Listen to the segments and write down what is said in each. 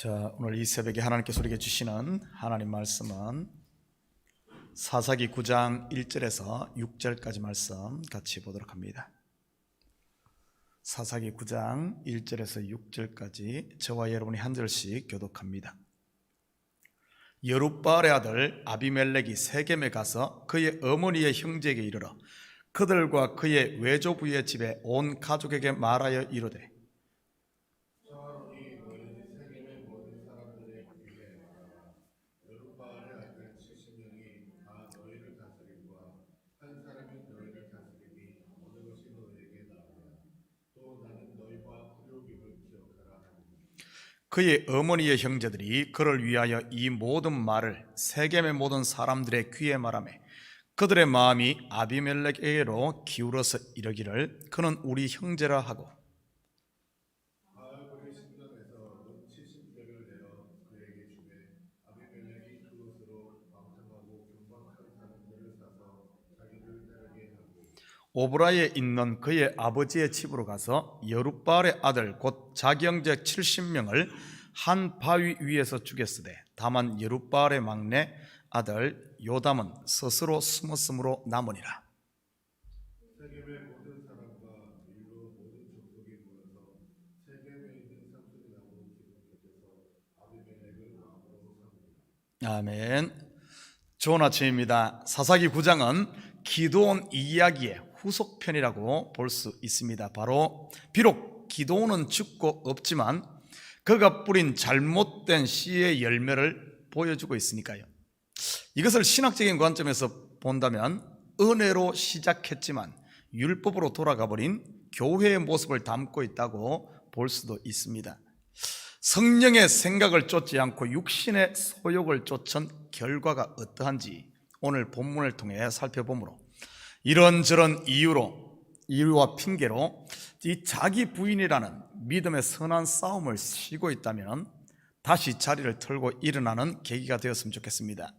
자, 오늘 이 새벽에 하나님께서 우리에게 주시는 하나님 말씀은 사사기 9장 1절에서 6절까지 말씀 같이 보도록 합니다. 사사기 9장 1절에서 6절까지 저와 여러분이 한 절씩 교독합니다. 여룻바알의 아들 아비멜렉이 세겜에 가서 그의 어머니의 형제에게 이르러 그들과 그의 외조부의 집에 온 가족에게 말하여 이르되 그의 어머니의 형제들이 그를 위하여 이 모든 말을 세겜의 모든 사람들의 귀에 말하며 그들의 마음이 아비멜렉에게로 기울어서 이르기를 그는 우리 형제라 하고 오브라에 있는 그의 아버지의 집으로 가서 여룻바알의 아들 곧 자기 형제 70명을 한 바위 위에서 죽였으되 다만 여룻바알의 막내 아들 요담은 스스로 숨었으므로 남으니라. 세겜의 모든 사람과 밀로 모든 족속이 모여서 세겜에 있는 삼손이 나무 기둥 곁에서 아비멜렉을 왕으로 삼으니라. 아멘. 좋은 아침입니다. 사사기 9장은 기드온 이야기의 후속편이라고 볼 수 있습니다. 바로 비록 기드온은 죽고 없지만 그가 뿌린 잘못된 씨의 열매를 보여주고 있으니까요. 이것을 신학적인 관점에서 본다면 은혜로 시작했지만 율법으로 돌아가 버린 교회의 모습을 담고 있다고 볼 수도 있습니다. 성령의 생각을 쫓지 않고 육신의 소욕을 쫓은 결과가 어떠한지 오늘 본문을 통해 살펴보므로 이런저런 이유와 핑계로 이 자기 부인이라는 믿음의 선한 싸움을 쉬고 있다면 다시 자리를 털고 일어나는 계기가 되었으면 좋겠습니다.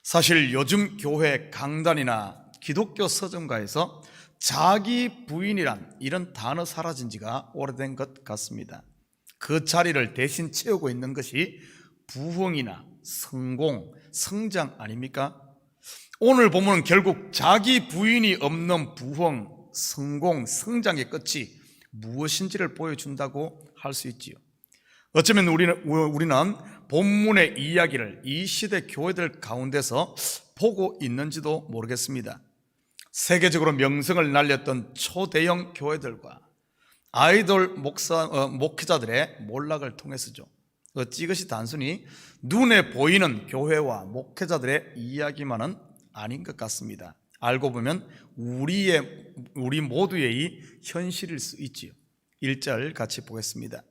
사실 요즘 교회 강단이나 기독교 서점가에서 자기 부인이란 이런 단어 사라진 지가 오래된 것 같습니다. 그 자리를 대신 채우고 있는 것이 부흥이나 성공, 성장 아닙니까? 오늘 보면 결국 자기 부인이 없는 부흥, 성공, 성장의 끝이 무엇인지를 보여준다고 할 수 있지요. 어쩌면 우리는 본문의 이야기를 이 시대 교회들 가운데서 보고 있는지도 모르겠습니다. 세계적으로 명성을 날렸던 초대형 교회들과 아이돌 목회자들의 몰락을 통해서죠. 어찌 이것이 단순히 눈에 보이는 교회와 목회자들의 이야기만은 아닌 것 같습니다. 알고 보면 우리 모두의 현실일 수 있지요. 1절 같이 보겠습니다.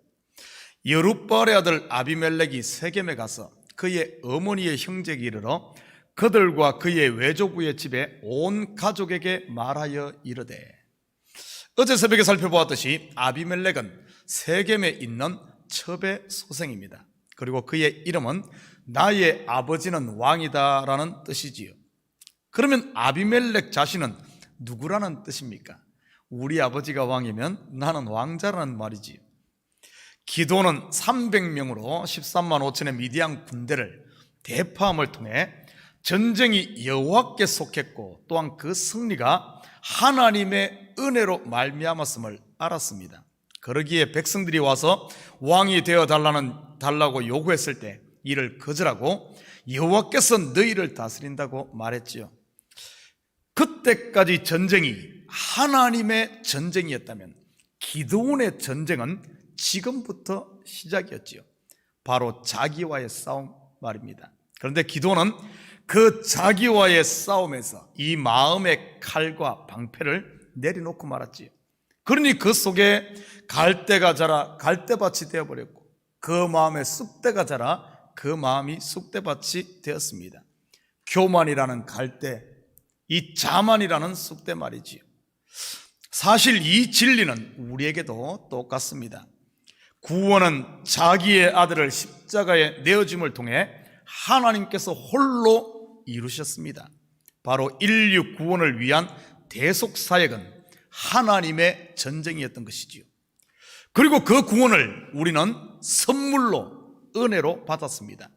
여룻바알의 아들 아비멜렉이 세겜에 가서 그의 어머니의 형제에게 이르러 그들과 그의 외조부의 집에 온 가족에게 말하여 이르되. 어제 새벽에 살펴보았듯이 아비멜렉은 세겜에 있는 첩의 소생입니다. 그리고 그의 이름은 나의 아버지는 왕이다라는 뜻이지요. 그러면 아비멜렉 자신은 누구라는 뜻입니까? 우리 아버지가 왕이면 나는 왕자라는 말이지요. 기드온은 300명으로 13만 5천의 미디안 군대를 대파함을 통해 전쟁이 여호와께 속했고 또한 그 승리가 하나님의 은혜로 말미암았음을 알았습니다. 그러기에 백성들이 와서 왕이 되어 달라고 요구했을 때 이를 거절하고 여호와께서 너희를 다스린다고 말했지요. 그때까지 전쟁이 하나님의 전쟁이었다면 기드온의 전쟁은 지금부터 시작이었지요. 바로 자기와의 싸움 말입니다. 그런데 기드온은 그 자기와의 싸움에서 이 마음의 칼과 방패를 내려놓고 말았지요. 그러니 그 속에 갈대가 자라 갈대밭이 되어버렸고 그 마음에 쑥대가 자라 그 마음이 쑥대밭이 되었습니다. 교만이라는 갈대, 이 자만이라는 쑥대 말이지요. 사실 이 진리는 우리에게도 똑같습니다. 구원은 자기의 아들을 십자가에 내어줌을 통해 하나님께서 홀로 이루셨습니다. 바로 인류 구원을 위한 대속사역은 하나님의 전쟁이었던 것이지요. 그리고 그 구원을 우리는 선물로 은혜로 받았습니다.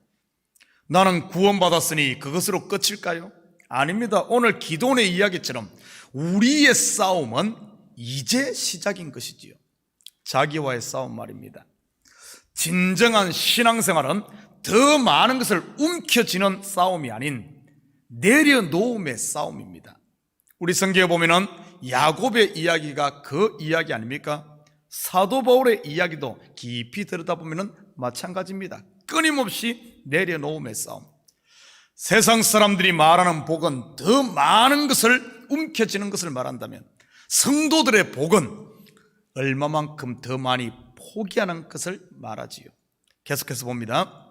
나는 구원받았으니 그것으로 끝일까요? 아닙니다. 오늘 기도원의 이야기처럼 우리의 싸움은 이제 시작인 것이지요. 자기와의 싸움 말입니다. 진정한 신앙생활은 더 많은 것을 움켜쥐는 싸움이 아닌 내려놓음의 싸움입니다. 우리 성경에 보면은 야곱의 이야기가 그 이야기 아닙니까? 사도 바울의 이야기도 깊이 들여다보면은 마찬가지입니다. 끊임없이 내려놓음의 싸움. 세상 사람들이 말하는 복은 더 많은 것을 움켜쥐는 것을 말한다면 성도들의 복은 얼마만큼 더 많이 포기하는 것을 말하지요. 계속해서 봅니다.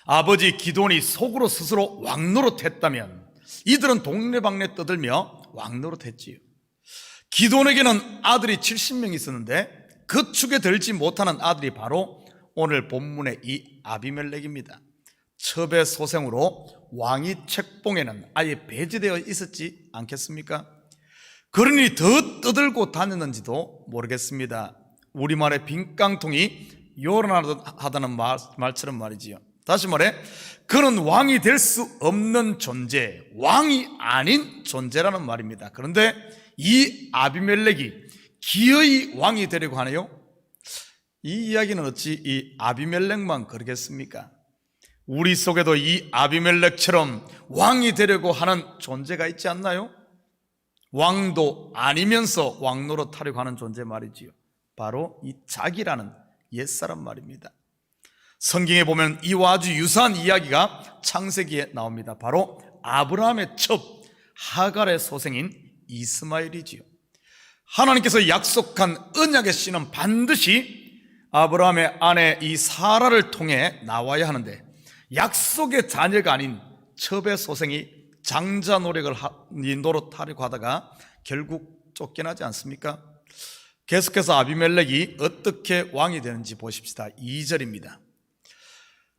아버지 기드온이 속으로 스스로 왕노릇했다면 이들은 동네방네 떠들며 왕노릇했지요. 기드온에게는 아들이 70명 있었는데 그 축에 들지 못하는 아들이 바로 오늘 본문의 이 아비멜렉입니다. 첩의 소생으로 왕위 책봉에는 아예 배제되어 있었지 않겠습니까? 그러니 더 떠들고 다녔는지도 모르겠습니다. 우리말의 빈깡통이 요란하다는 말처럼 말이지요. 다시 말해 그는 왕이 될 수 없는 존재, 왕이 아닌 존재라는 말입니다. 그런데 이 아비멜렉이 기어이 왕이 되려고 하네요. 이 이야기는 어찌 이 아비멜렉만 그러겠습니까? 우리 속에도 이 아비멜렉처럼 왕이 되려고 하는 존재가 있지 않나요? 왕도 아니면서 왕노릇하려고 하는 존재 말이지요. 바로 이 자기라는 옛사람 말입니다. 성경에 보면 이와 아주 유사한 이야기가 창세기에 나옵니다. 바로 아브라함의 첩 하갈의 소생인 이스마엘이지요. 하나님께서 약속한 언약의 씨는 반드시 아브라함의 아내 이 사라를 통해 나와야 하는데 약속의 자녀가 아닌 첩의 소생이 장자 노릇하려고 하다가 결국 쫓겨나지 않습니까? 계속해서 아비멜렉이 어떻게 왕이 되는지 보십시다. 2절입니다.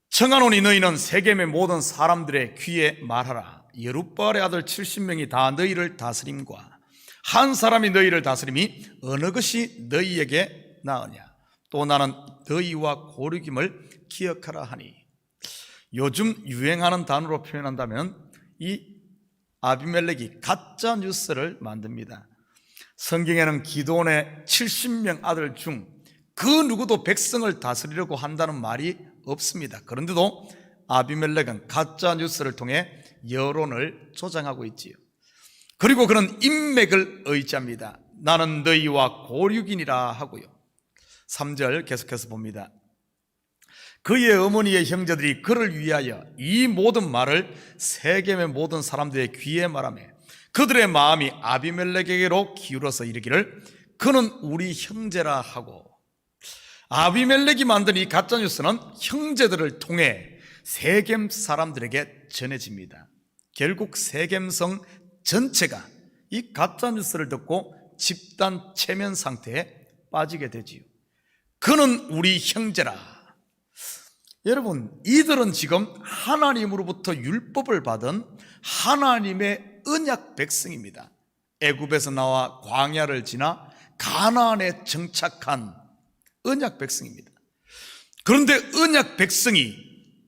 청하노니 너희는 세겜의 모든 사람들의 귀에 말하라. 여룻바알의 아들 70명이 다 너희를 다스림과 한 사람이 너희를 다스림이 어느 것이 너희에게 나으냐. 또 나는 너희와 고르김을 기억하라 하니. 요즘 유행하는 단어로 표현한다면 이 아비멜렉이 가짜 뉴스를 만듭니다. 성경에는 기드온의 70명 아들 중 그 누구도 백성을 다스리려고 한다는 말이 없습니다. 그런데도 아비멜렉은 가짜 뉴스를 통해 여론을 조장하고 있지요. 그리고 그는 인맥을 의지합니다. 나는 너희와 고륙이니라 하고요. 3절 계속해서 봅니다. 그의 어머니의 형제들이 그를 위하여 이 모든 말을 세겜의 모든 사람들의 귀에 말하며 그들의 마음이 아비멜렉에게로 기울어서 이르기를 그는 우리 형제라 하고. 아비멜렉이 만든 이 가짜뉴스는 형제들을 통해 세겜 사람들에게 전해집니다. 결국 세겜성 전체가 이 가짜뉴스를 듣고 집단 체면 상태에 빠지게 되지요. 그는 우리 형제라. 여러분, 이들은 지금 하나님으로부터 율법을 받은 하나님의 언약 백성입니다. 애굽에서 나와 광야를 지나 가나안에 정착한 언약 백성입니다. 그런데 언약 백성이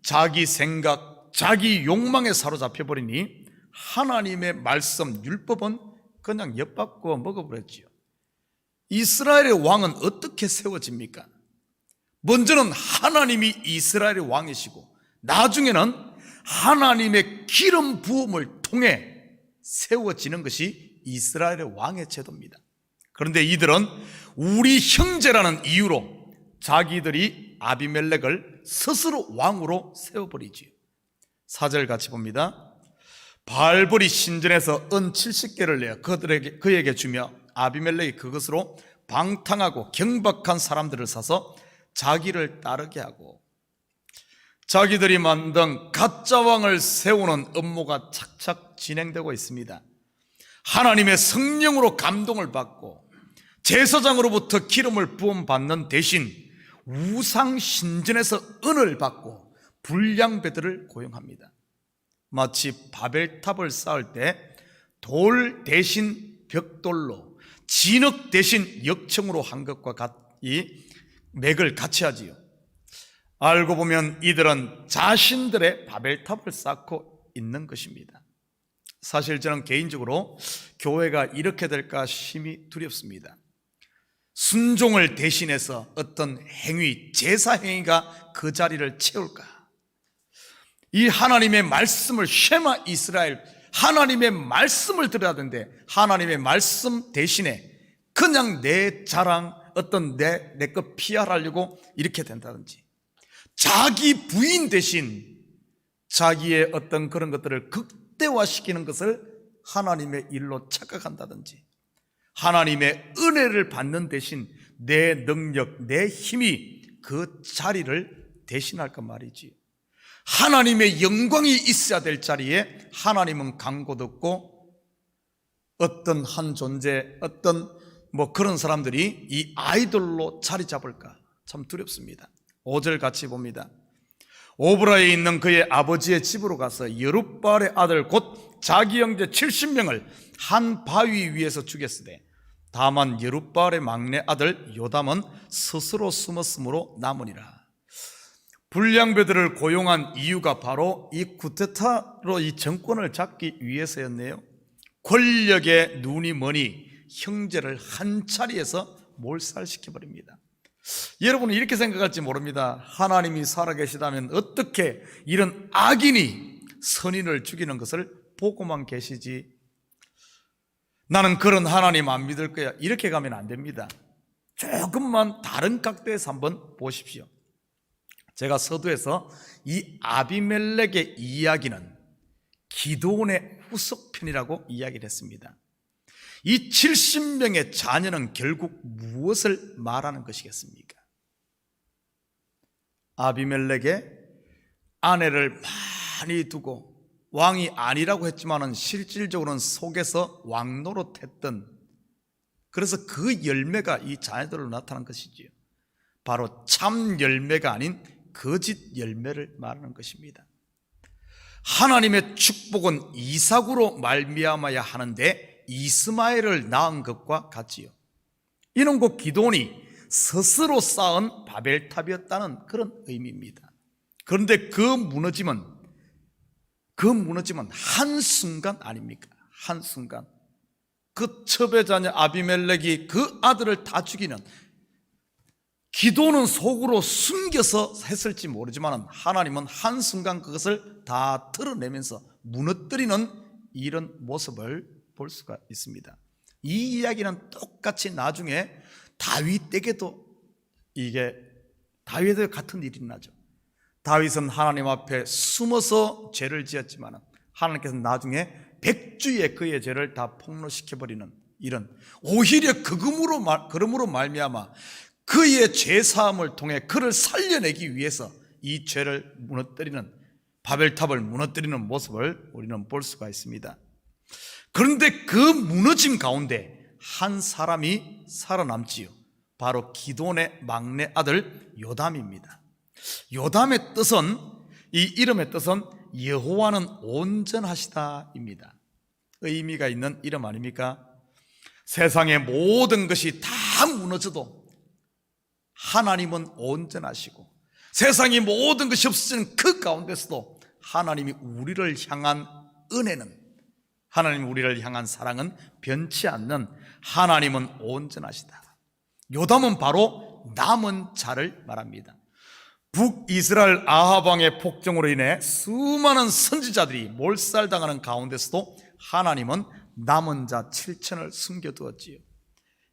자기 생각, 자기 욕망에 사로잡혀 버리니 하나님의 말씀, 율법은 그냥 엿받고 먹어버렸지요. 이스라엘의 왕은 어떻게 세워집니까? 먼저는 하나님이 이스라엘의 왕이시고 나중에는 하나님의 기름 부음을 통해 세워지는 것이 이스라엘의 왕의 제도입니다. 그런데 이들은 우리 형제라는 이유로 자기들이 아비멜렉을 스스로 왕으로 세워버리지요. 4절 같이 봅니다. 바알볼이 신전에서 은 70개를 내어 그에게 주며 아비멜렉이 그것으로 방탕하고 경박한 사람들을 사서 자기를 따르게 하고. 자기들이 만든 가짜 왕을 세우는 업무가 착착 진행되고 있습니다. 하나님의 성령으로 감동을 받고 제사장으로부터 기름을 부음받는 대신 우상 신전에서 은을 받고 불량배들을 고용합니다. 마치 바벨탑을 쌓을 때 돌 대신 벽돌로, 진흙 대신 역청으로 한 것과 같이 맥을 같이 하지요. 알고 보면 이들은 자신들의 바벨탑을 쌓고 있는 것입니다. 사실 저는 개인적으로 교회가 이렇게 될까 심히 두렵습니다. 순종을 대신해서 어떤 행위, 제사 행위가 그 자리를 채울까? 이 하나님의 말씀을, 쉐마 이스라엘, 하나님의 말씀을 들어야 되는데 하나님의 말씀 대신에 그냥 내 자랑, 어떤 내 것 PR하려고 이렇게 된다든지, 자기 부인 대신 자기의 어떤 그런 것들을 극대화시키는 것을 하나님의 일로 착각한다든지, 하나님의 은혜를 받는 대신 내 능력, 내 힘이 그 자리를 대신할까 말이지. 하나님의 영광이 있어야 될 자리에 하나님은 강고 없고 어떤 한 존재, 어떤 그런 사람들이 이 아이돌로 자리 잡을까 참 두렵습니다. 5절 같이 봅니다. 오브라에 있는 그의 아버지의 집으로 가서 여룹바알의 아들 곧 자기 형제 70명을 한 바위 위에서 죽였으되 다만 여룹바알의 막내 아들 요담은 스스로 숨었으므로 남으니라. 불량배들을 고용한 이유가 바로 이 쿠데타로 이 정권을 잡기 위해서였네요. 권력에 눈이 머니 형제를 한 자리에서 몰살시켜버립니다. 여러분은 이렇게 생각할지 모릅니다. 하나님이 살아계시다면 어떻게 이런 악인이 선인을 죽이는 것을 보고만 계시지, 나는 그런 하나님 안 믿을 거야, 이렇게 가면 안 됩니다. 조금만 다른 각도에서 한번 보십시오. 제가 서두에서 이 아비멜렉의 이야기는 기드온의 후속편이라고 이야기를 했습니다. 이 70명의 자녀는 결국 무엇을 말하는 것이겠습니까? 아비멜렉의 아내를 많이 두고 왕이 아니라고 했지만은 실질적으로는 속에서 왕노릇했던, 그래서 그 열매가 이 자녀들로 나타난 것이지요. 바로 참 열매가 아닌 거짓 열매를 말하는 것입니다. 하나님의 축복은 이삭으로 말미암아야 하는데 이스마엘을 낳은 것과 같지요. 이는 곧 기드온이 스스로 쌓은 바벨탑이었다는 그런 의미입니다. 그런데 그 무너짐은 한순간 아닙니까? 한순간 그 첩의 자녀 아비멜렉이 그 아들을 다 죽이는, 기도는 속으로 숨겨서 했을지 모르지만 하나님은 한순간 그것을 다 드러내면서 무너뜨리는 이런 모습을 볼 수가 있습니다. 이 이야기는 똑같이 나중에 다윗에게도 다윗에게 같은 일이 나죠. 다윗은 하나님 앞에 숨어서 죄를 지었지만 하나님께서 나중에 백주에 그의 죄를 다 폭로시켜버리는 이런, 오히려 그러므로 말미암아 그의 죄사함을 통해 그를 살려내기 위해서 이 죄를 무너뜨리는, 바벨탑을 무너뜨리는 모습을 우리는 볼 수가 있습니다. 그런데 그 무너짐 가운데 한 사람이 살아남지요. 바로 기드온의 막내 아들 요담입니다. 요담의 뜻은, 이 이름의 뜻은 여호와는 온전하시다입니다. 의미가 있는 이름 아닙니까? 세상의 모든 것이 다 무너져도 하나님은 온전하시고, 세상의 모든 것이 없어지는 그 가운데서도 하나님이 우리를 향한 은혜는, 하나님 우리를 향한 사랑은 변치 않는, 하나님은 온전하시다. 요담은 바로 남은 자를 말합니다. 북이스라엘 아합 왕의 폭정으로 인해 수많은 선지자들이 몰살당하는 가운데서도 하나님은 남은 자 7천을 숨겨두었지요.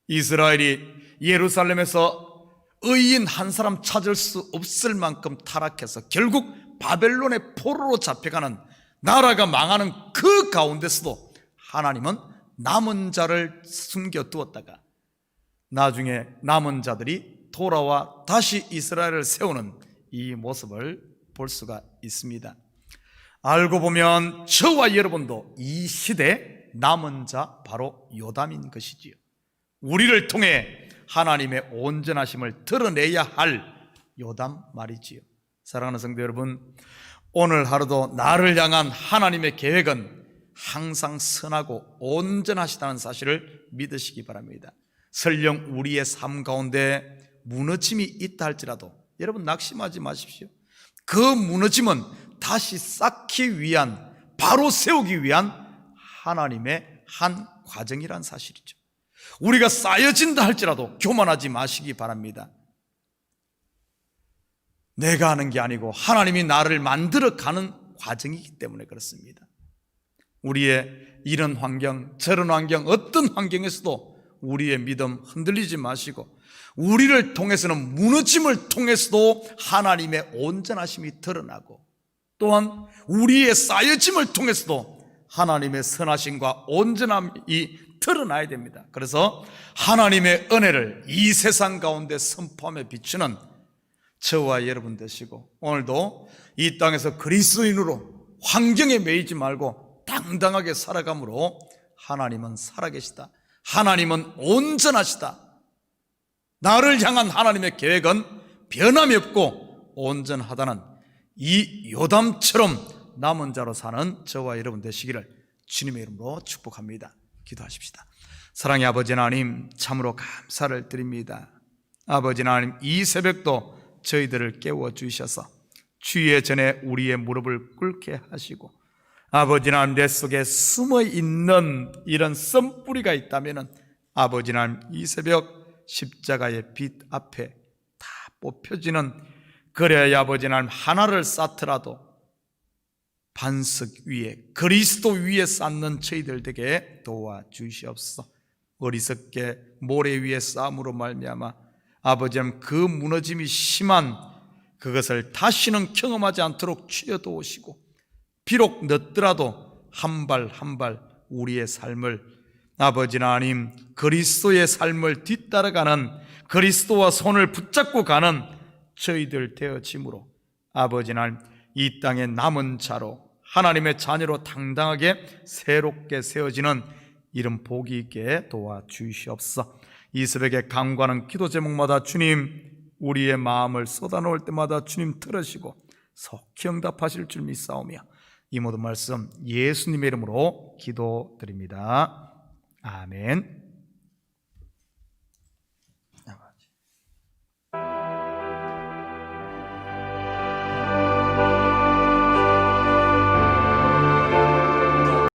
이스라엘이 예루살렘에서 의인 한 사람 찾을 수 없을 만큼 타락해서 결국 바벨론의 포로로 잡혀가는, 나라가 망하는 그 가운데서도 하나님은 남은 자를 숨겨두었다가 나중에 남은 자들이 돌아와 다시 이스라엘을 세우는 이 모습을 볼 수가 있습니다. 알고 보면 저와 여러분도 이 시대 남은 자 바로 요담인 것이지요. 우리를 통해 하나님의 온전하심을 드러내야 할 요담 말이지요. 사랑하는 성도 여러분, 오늘 하루도 나를 향한 하나님의 계획은 항상 선하고 온전하시다는 사실을 믿으시기 바랍니다. 설령 우리의 삶 가운데 무너짐이 있다 할지라도 여러분 낙심하지 마십시오. 그 무너짐은 다시 쌓기 위한, 바로 세우기 위한 하나님의 한 과정이란 사실이죠. 우리가 쌓여진다 할지라도 교만하지 마시기 바랍니다. 내가 하는 게 아니고 하나님이 나를 만들어가는 과정이기 때문에 그렇습니다. 우리의 이런 환경, 저런 환경, 어떤 환경에서도 우리의 믿음 흔들리지 마시고, 우리를 통해서는, 무너짐을 통해서도 하나님의 온전하심이 드러나고, 또한 우리의 쌓여짐을 통해서도 하나님의 선하심과 온전함이 드러나야 됩니다. 그래서 하나님의 은혜를 이 세상 가운데 선포하며 비추는 저와 여러분 되시고, 오늘도 이 땅에서 그리스도인으로 환경에 매이지 말고 당당하게 살아감으로 하나님은 살아계시다, 하나님은 온전하시다, 나를 향한 하나님의 계획은 변함이 없고 온전하다는 이 요담처럼 남은 자로 사는 저와 여러분 되시기를 주님의 이름으로 축복합니다. 기도하십시다. 사랑의 아버지 하나님, 참으로 감사를 드립니다. 아버지 하나님, 이 새벽도 저희들을 깨워주셔서 주의 전에 우리의 무릎을 꿇게 하시고, 아버지 하나님, 내 속에 숨어있는 이런 썬뿌리가 있다면 아버지 하나님, 이 새벽 십자가의 빛 앞에 다 뽑혀지는, 그래야 아버지 하나님, 하나를 쌓더라도 반석 위에, 그리스도 위에 쌓는 저희들 되게 도와주시옵소서. 어리석게 모래 위에 쌓음으로 말미암아 아버지 하나님, 그 무너짐이 심한 그것을 다시는 경험하지 않도록 치료도우시고, 비록 늦더라도 한 발 한 발 우리의 삶을 아버지 하나님, 그리스도의 삶을 뒤따라가는, 그리스도와 손을 붙잡고 가는 저희들 되어짐으로 아버지 하나님, 이 땅의 남은 자로 하나님의 자녀로 당당하게 새롭게 세워지는 이런 복이 있게 도와주시옵소서. 이 새벽에 간구하는 기도 제목마다 주님, 우리의 마음을 쏟아놓을 때마다 주님 들으시고 속히 응답하실 줄 믿사오며, 이 모든 말씀 예수님의 이름으로 기도드립니다. 아멘.